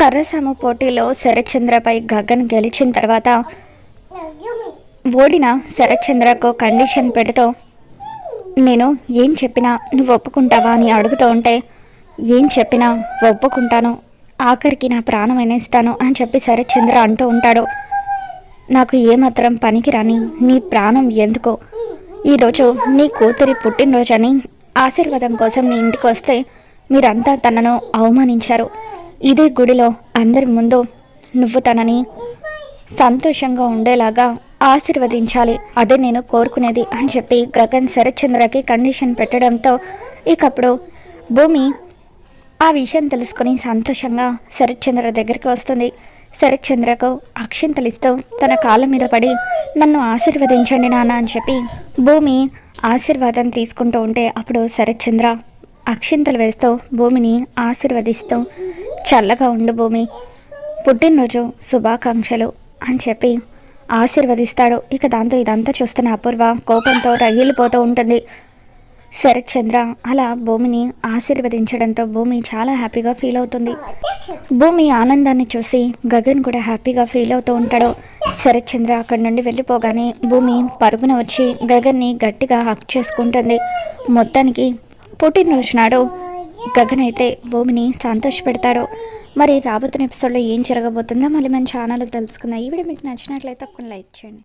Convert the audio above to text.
కర్రసాము పోటీలో శరత్చంద్రపై గగన్ గెలిచిన తర్వాత ఓడిన శరత్చంద్రకు కండిషన్ పెడుతూ నేను ఏం చెప్పినా నువ్వు ఒప్పుకుంటావా అని అడుగుతూ ఉంటే ఏం చెప్పినా ఒప్పుకుంటాను, ఆఖరికి నా ప్రాణం ఇస్తాను అని చెప్పి శరత్చంద్ర అంటూ ఉంటాడు. నాకు ఏమాత్రం పనికిరాని నీ ప్రాణం ఎందుకో, ఈరోజు నీ కూతురి పుట్టినరోజని ఆశీర్వాదం కోసం నీ ఇంటికి వస్తే మీరంతా తనను అవమానించారు. ఇదే గుడిలో అందరి ముందు నువ్వు తనని సంతోషంగా ఉండేలాగా ఆశీర్వదించాలి, అదే నేను కోరుకునేది అని చెప్పి గగన్ శరత్చంద్రకి కండిషన్ పెట్టడంతో ఇకప్పుడు భూమి ఆ విషయం తెలుసుకుని సంతోషంగా శరత్చంద్ర దగ్గరికి వస్తుంది. శరత్చంద్రకు అక్షింతలిస్తూ తన కాళ్ళ మీద పడి నన్ను ఆశీర్వదించండి నాన్న అని చెప్పి భూమి ఆశీర్వాదం తీసుకుంటూ ఉంటే అప్పుడు శరత్చంద్ర అక్షింతలు వేస్తూ భూమిని ఆశీర్వదిస్తూ చల్లగా ఉండు భూమి, పుట్టినరోజు శుభాకాంక్షలు అని చెప్పి ఆశీర్వదిస్తాడు. ఇక దాంతో ఇదంతా చూస్తున్న అపూర్వ కోపంతో రగిలిపోతూ ఉంటుంది. శరత్చంద్ర అలా భూమిని ఆశీర్వదించడంతో భూమి చాలా హ్యాపీగా ఫీల్ అవుతుంది. భూమి ఆనందాన్ని చూసి గగన్ కూడా హ్యాపీగా ఫీల్ అవుతూ ఉంటాడు. శరత్చంద్ర అక్కడి నుండి వెళ్ళిపోగానే భూమి పరుగున వచ్చి గగన్ని గట్టిగా హక్ చేసుకుంటుంది. మొత్తానికి పుట్టినరోజు నాడు గగన్ అయితే భూమిని సంతోషపెడతాడు. మరి రాబోతున్న ఎపిసోడ్లో ఏం జరగబోతుందో మళ్ళీ మన ఛానల్లో తెలుసుకుందాం. ఈ వీడియో మీకు నచ్చినట్లయితే ఒక లైక్ చేయండి.